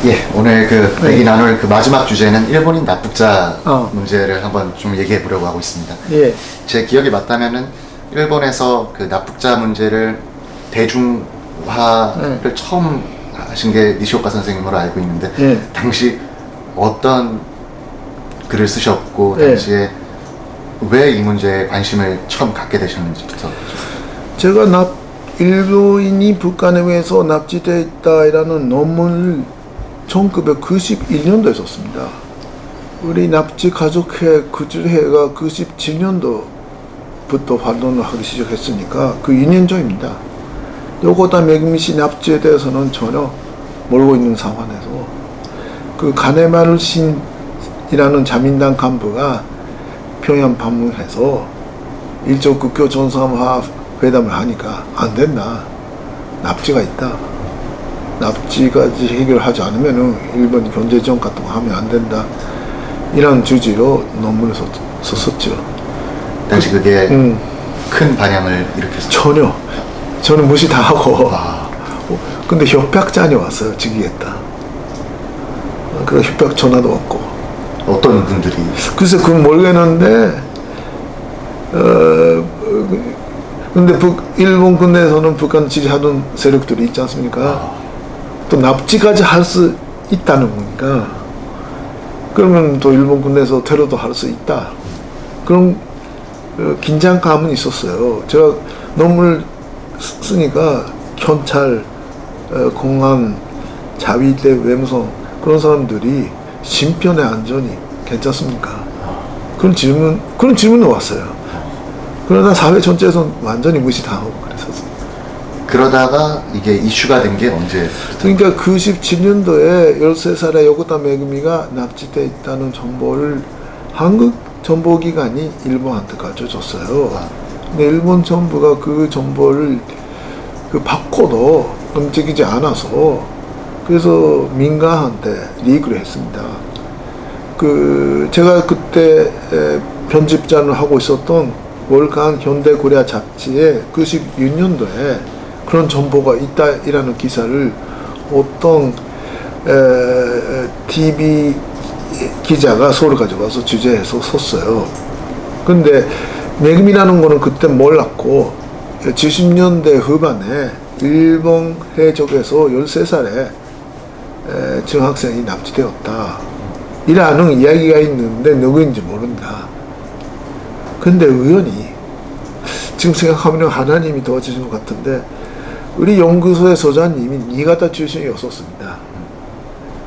예, 오늘 그 얘기 나눌 그 마지막 주제는 일본인 납북자 문제를 한번 좀 얘기해 보려고 하고 있습니다. 예. 제 기억이 맞다면은 일본에서 그 납북자 문제를 대중화를 처음 하신 게 니시오카 선생님으로 알고 있는데 당시 어떤 글을 쓰셨고 당시에 왜 이 문제에 관심을 처음 갖게 되셨는지부터. 제가 일본인이 북한에 의해서 납치되어 있다라는 논문을 1991년도에 썼습니다. 우리 납치 가족회 구주회가 97년도부터 활동을 하기 시작했으니까 그 2년 전입니다. 요거다 메그미시 납치에 대해서는 전혀 모르고 있는 상황에서 그 가네마루 신이라는 자민당 간부가 평양 방문해서 일조 국교 정상화 회담을 하니까 안 된다. 납치가 있다. 납치까지 해결하지 않으면은 일본 경제지원 같은 거 하면 안 된다. 이런 주제로 논문을 썼었죠. 당시 그게 큰 반향을 일으켰어요. 전혀. 저는 무시 다 하고. 근데 협박자니 왔어요. 즉위했다. 그래서 협박 전화도 왔고. 어떤 분들이? 글쎄 그건 모르겠는데 근데 일본 군대에서는 북한 지지하던 세력들이 있지 않습니까? 또 납치까지 할 수 있다는 거니까 그러면 또 일본 군대에서 테러도 할 수 있다. 그런 긴장감은 있었어요. 제가 논문을 쓰니까 경찰, 공안, 자위대, 외무성 그런 사람들이 신변의 안전이 괜찮습니까? 그런 질문이 왔어요. 그러나 사회 전체에서 완전히 무시당하고 그랬었어요. 그러다가 이게 이슈가 된 게 언제? 그러니까 97년도에 13살의 요코타 메구미가 납치돼 있다는 정보를 한국 정보기관이 일본한테 가르쳐줬어요. 근데 일본 정부가 그 정보를 받고도 움직이지 않아서 그래서 민간한테 리그를 했습니다. 제가 그때 편집장을 하고 있었던 월간 현대코리아 잡지에 96년도에 그런 정보가 있다라는 기사를 어떤 TV 기자가 서울까지 와서 취재해서 썼어요. 근데 메금이라는 거는 그때 몰랐고 70년대 후반에 일본 해적에서 13살에 중학생이 납치되었다 이라는 이야기가 있는데 누구인지 모른다. 근데 우연히 지금 생각하면 하나님이 도와주신 것 같은데 우리 연구소의 소장님이 니가타 출신이었었습니다.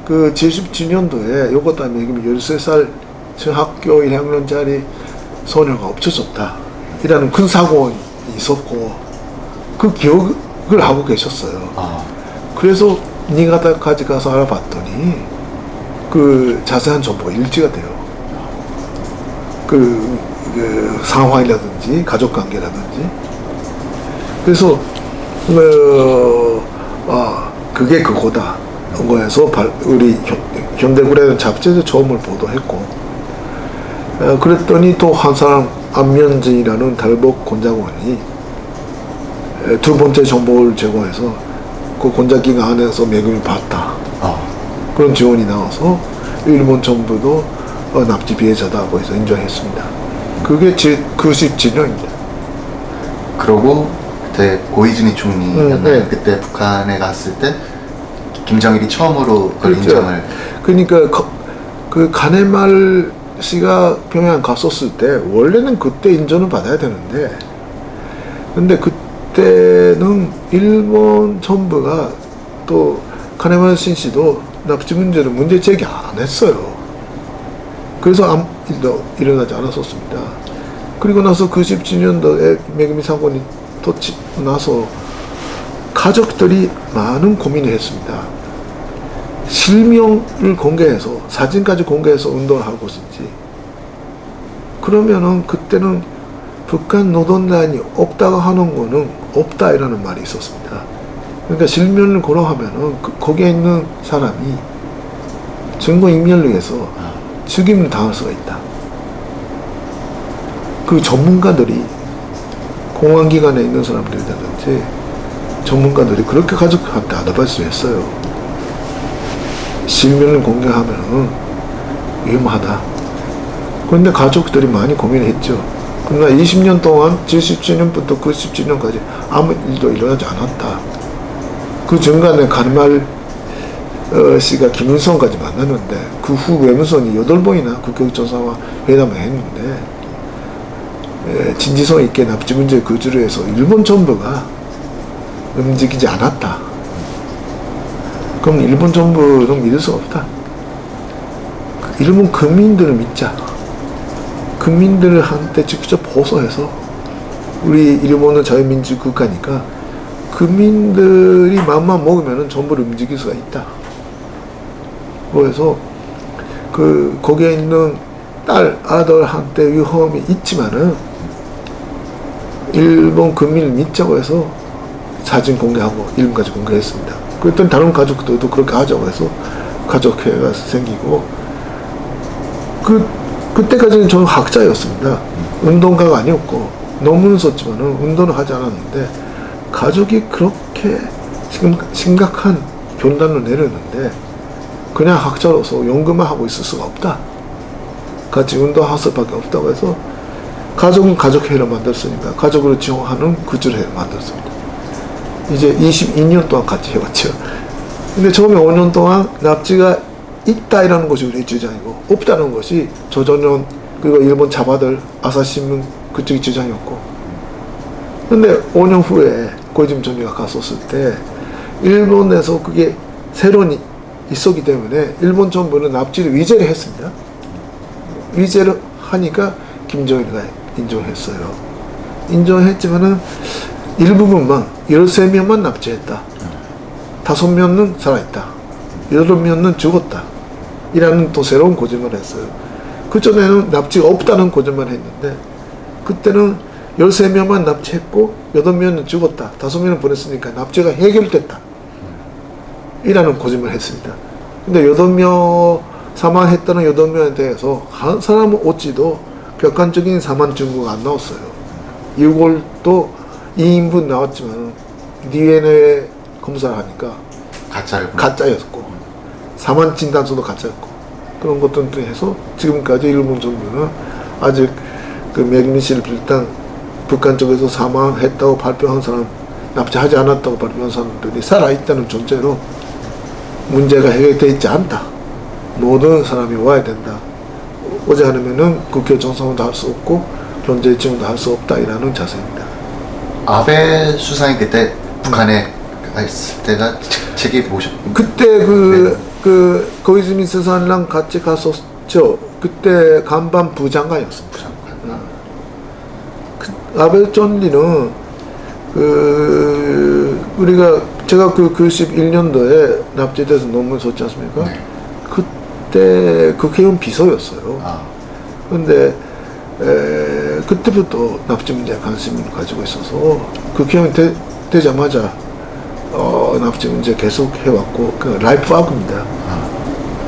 그 77년도에 요코타 메구미 13살 중학교 1학년짜리 소녀가 없어졌다 이라는 큰 사고가 있었고 그 기억을 하고 계셨어요. 그래서 니가타까지 가서 알아봤더니 그 자세한 정보가 일치가 돼요. 그 상황이라든지 가족관계라든지. 그래서 그게 그거다. 거에서 우리 현대구례 잡지에서 처음을 보도했고, 그랬더니 또 한 사람 안면진이라는 달복 권장원이 두 번째 정보를 제공해서 그 권장기관 안에서 매금을 봤다. 그런 지원이 나와서 일본 정부도 납치 피해자다고 해서 인정했습니다. 그게 97년입니다. 그러고 그때 고이즈미 총리였나요? 그때 북한에 갔을 때 김정일이 처음으로 그걸 인정을. 그러니까 그 가네말 씨가 평양 갔었을 때 원래는 그때 인정을 받아야 되는데 근데 그때는 일본 정부가 또 가네말 신 씨도 납치 문제를 문제 제기 안 했어요. 그래서 아무 일도 일어나지 않았었습니다. 그리고 나서 97년도에 메구미 사건이 터지고 나서 가족들이 많은 고민을 했습니다. 실명을 공개해서 사진까지 공개해서 운동을 하고 있는지 그러면은 그때는 북한 노동단이 없다고 하는 거는 없다이라는 말이 있었습니다. 그러니까 실명을 거론하면은 거기에 있는 사람이 증거인멸을 위해서 죽임을 당할 수가 있다. 그 전문가들이 공안기관에 있는 사람들이라든지 전문가들이 그렇게 가족한테 아드바이스를 했어요. 실명을 공개하면은 위험하다. 그런데 가족들이 많이 고민했죠. 그러나 20년 동안 77년부터 97년까지 아무 일도 일어나지 않았다. 그 중간에 가네말 씨가 김일성까지 만났는데 그 후 외무성이 8번이나 국경조사와 회담을 했는데 진지성 있게 납치 문제 거주를 해서 일본 정부가 움직이지 않았다. 그럼 일본 정부는 믿을 수 없다. 일본 국민들을 믿자. 국민들한테 직접 보고해서 우리 일본은 자유민주 국가니까 국민들이 마음만 먹으면 정부를 움직일 수가 있다. 그래서 거기에 있는 딸, 아들한테 위험이 있지만은 일본 국민을 믿자고 해서 사진 공개하고 이름까지 공개했습니다. 그랬더니 다른 가족들도 그렇게 하자고 해서 가족회가 생기고 그때까지는 저는 학자였습니다. 운동가가 아니었고 논문을 썼지만은 운동을 하지 않았는데 가족이 그렇게 지금 심각한 결단을 내렸는데 그냥 학자로서 연구만 하고 있을 수가 없다. 같이 운동할 수밖에 없다고 해서 가족은 가족회를 만들었으니까 가족을 지원하는 구조회를 만들었습니다. 이제 22년 동안 같이 해왔죠. 근데 처음에 5년 동안 납치가 있다라는 것이 우리의 주장이고 없다는 것이 조선현 그리고 일본 자바들 아사신문 그쪽의 주장이었고 근데 5년 후에 고이즈미 총리가 갔었을 때 일본에서 그게 세론이 있었기 때문에 일본 정부는 납치를 위제를 했습니다. 위제를 하니까 김정일이가 인정했어요. 인정했지만은 일부분만 13명만 납치했다. 5명은 살아있다. 8명은 죽었다. 이라는 또 새로운 거짓말을 했어요. 그전에는 납치가 없다는 거짓말을 했는데 그때는 13명만 납치했고 8명은 죽었다. 5명은 보냈으니까 납치가 해결됐다. 이라는 거짓말을 했습니다. 근데 8명 사망했다는 8명에 대해서 한 사람은 어찌도 객관적인 사망 증거가 안 나왔어요. 6월도 2인분 나왔지만 DNA 검사를 하니까 가짜였고 사망 진단서도 가짜였고 그런 것들도 해서 지금까지 일본 정부는 아직 그 맥민 씨를 비롯한 북한 쪽에서 사망했다고 발표한 사람 납치하지 않았다고 발표한 사람들이 살아있다는 존재로 문제가 해결되어 있지 않다. 모든 사람이 와야 된다. 오지 않으면은 국회 정상화도 할 수 없고 경제 지원도 할 수 없다. 이라는 자세입니다. 아베 수상이 그때 북한에 갔을 때가 책이 뭐셨나요? 그때 고이즈미 수상이랑 같이 갔었죠. 그때 간반 부장관이었습니다. 아베 총리는 제가 91년도에 납치돼서 논문 썼지 않습니까? 네. 그때 국회의원 비서였어요. 근데 그때부터 납치 문제에 관심을 가지고 있어서 국회의원 되자마자 납치 문제 계속 해왔고 라이프 와크입니다.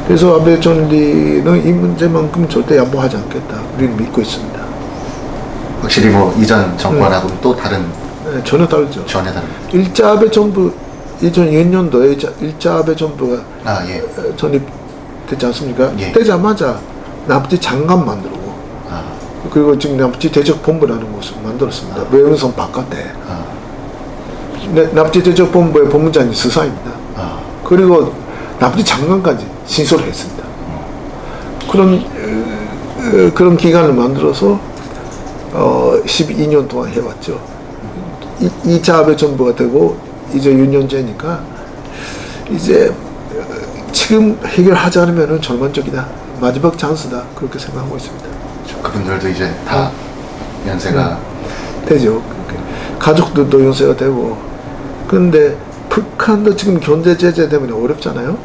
그래서 아베 총리는 이 문제만큼 절대 양보하지 않겠다. 우리는 믿고 있습니다. 확실히 이전 정권하고는 또 다른 네, 전혀 다르죠. 전혀 다른 1차 아베 정부 2002년도에 1차 아베 정부가 전입되지 않습니까? 예. 되자마자 납치 장관 만들고 그리고 지금 납치 대책본부라는 것을 만들었습니다. 외무성 바깥에 납치 대책본부의 본부장이 스사입니다. 그리고 납치 장관까지 신설을 했습니다. 그런 기관을 만들어서 12년 동안 해왔죠. 2차 아베 정부가 되고 이제 6년째니까 이제 지금 해결하지 않으면 절망적이다. 마지막 찬스다. 그렇게 생각하고 있습니다. 그분들도 이제 다 연세가 되죠. 가족들도 연세가 되고 그런데 북한도 지금 경제 제재 때문에 어렵잖아요.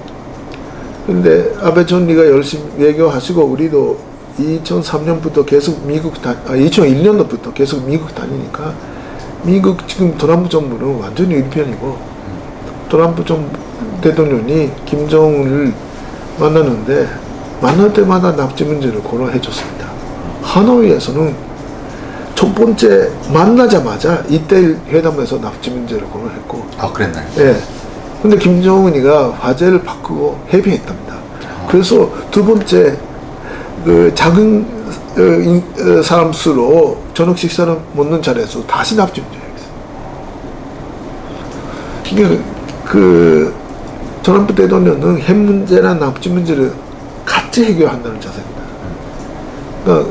근데 아베 총리가 열심히 외교하시고 우리도 2003년부터 계속 2001년도부터 계속 미국 다니니까 미국 지금 트럼프 정부는 완전히 일편이고 트럼프 대통령이 김정은을 만났는데 만날 때마다 납치 문제를 고려해 줬습니다. 하노이에서는 첫 번째 만나자마자 1대1 회담에서 납치 문제를 고려했고 그랬나요? 예. 근데 김정은이가 화제를 바꾸고 회비했답니다. 그래서 두 번째 그 작은 사람 수로 저녁 식사를 먹는 자리에서 다시 납치 문제가 있어요. 이게 그 트럼프 대통령은 핵 문제나 납치 문제를 같이 해결한다는 자세입니다. 그러니까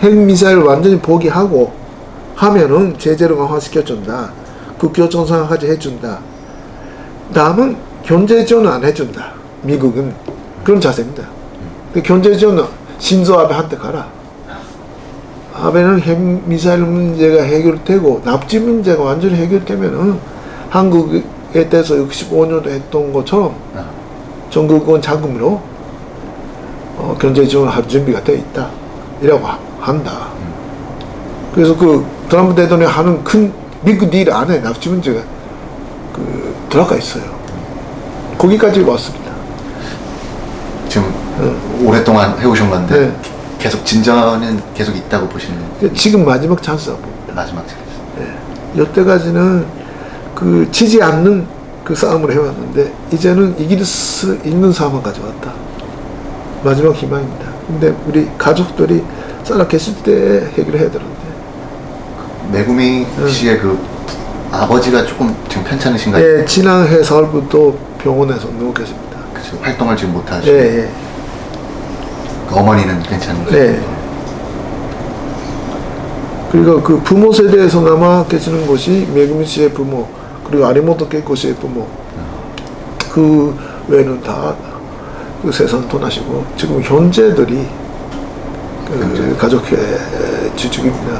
핵 미사일 완전히 포기하고 하면은 제재를 강화시켜준다. 국교 정상화까지 해준다. 다음은 경제 지원은 안 해준다. 미국은 그런 자세입니다. 경제 지원은 신조 아베한테 가라. 아베는 핵 미사일 문제가 해결되고 납치 문제가 완전히 해결되면은 한국에 대해서 65년도 했던 것처럼 전국은 자금으로 경제 지원을 할 준비가 되어 있다. 이라고 한다. 그래서 그 트럼프 대통령이 하는 큰 미국 딜 안에 납치 문제가 들어가 있어요. 거기까지 왔습니다. 지금 오랫동안 해오신 건데 계속 진전은 계속 있다고 보시는 거예요? 지금 마지막 찬스라고 봅니다. 마지막 찬스. 여태까지는 그 지지 않는 그 싸움을 해왔는데 이제는 이길 수 있는 상황까지 왔다. 마지막 희망입니다. 근데 우리 가족들이 살아 계실 때 해결해야 되는데. 메구미 씨의 그 아버지가 조금 지금 괜찮으신가요? 예, 지난해 4월부터 병원에서 누워 계십니다. 그렇죠. 활동을 지금 못 하시고. 예. 그 어머니는 괜찮으세요? 네. 그리고 그 부모 세대에서 남아 계시는 것이 메구미 씨의 부모, 그리고 아리모토 케이코 씨의 부모. 그 외에는 다 그 세상 떠나시고 지금 현재들이 그 가족회 주축입니다.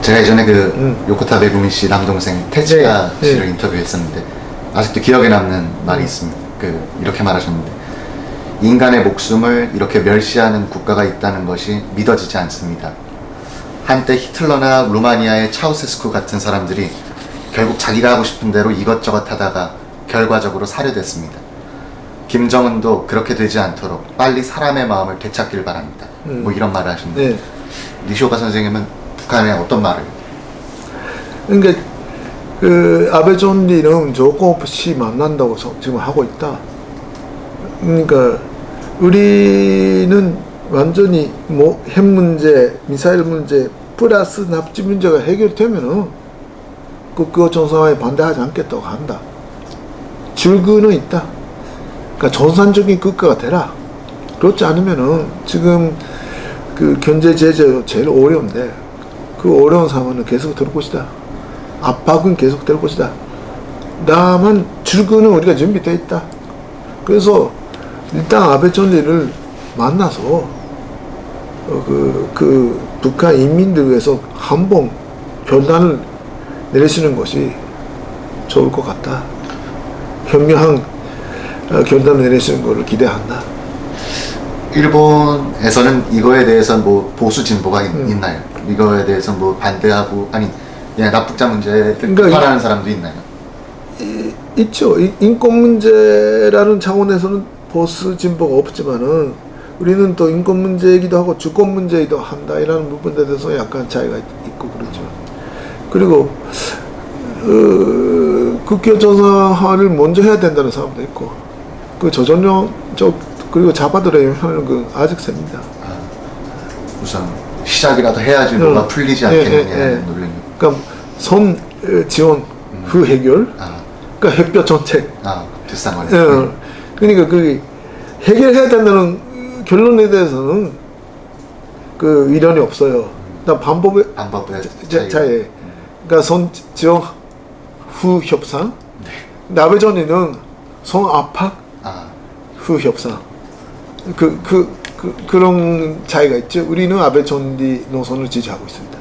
제가 예전에 그 요코타 메구미 씨 남동생 테츠야 네. 씨를 인터뷰했었는데 아직도 기억에 남는 말이 있습니다. 이렇게 말하셨는데 인간의 목숨을 이렇게 멸시하는 국가가 있다는 것이 믿어지지 않습니다. 한때 히틀러나 루마니아의 차우세스쿠 같은 사람들이 결국 자기가 하고 싶은 대로 이것저것 하다가 결과적으로 살해됐습니다. 김정은도 그렇게 되지 않도록 빨리 사람의 마음을 되찾길 바랍니다. 뭐 이런 말을 하셨는데 니시오카 선생님은 북한에 어떤 말을? 그러니까 그 아베 총리는 조건 없이 만난다고 지금 하고 있다. 그러니까 우리는 완전히 뭐 핵 문제, 미사일 문제 플러스 납치 문제가 해결되면은 그거 정상화에 반대하지 않겠다고 한다. 줄기는 있다. 그러니까 전산적인 국가가 되라. 그렇지 않으면은 지금 그 경제 제재가 제일 어려운데 그 어려운 상황은 계속 될 것이다. 압박은 계속 될 것이다. 다만 줄기는 우리가 준비되어 있다. 그래서 일단 아베 총리를 만나서 그 북한 인민들 위해서 한번 결단을 내리시는 것이 좋을 것 같다. 현명한 결단을 내리시는 것을 기대한다. 일본에서는 이거에 대해서 뭐 보수 진보가 있나요? 이거에 대해서 뭐 반대하고 아니 그냥 납북자 문제를 비판하는 사람도 있나요? 있죠. 인권 문제라는 차원에서는 보수 진보가 없지만은 우리는 또 인권 문제이기도 하고 주권 문제이기도 한다 이라는 부분에 대해서 약간 차이가 있고 그러죠. 그리고 국교 조사를 먼저 해야 된다는 사람도 있고 그 조선령 그리고 자파들의 영향은 그 아직 셉니다. 우선 시작이라도 해야지 뭐가 풀리지 않겠느냐는 논리. 그러니까 선 지원 후 해결. 그러니까 햇볕 정책. 비싼 거네. 그러니까 그 해결해야 된다는 결론에 대해서는 그 위련이 없어요. 방법의 차이. 그러니까 선 지원 후 협상. 아베 총리는 선 압박 후 협상. 그런 차이가 있죠. 우리는 아베 총리 노선을 지지하고 있습니다.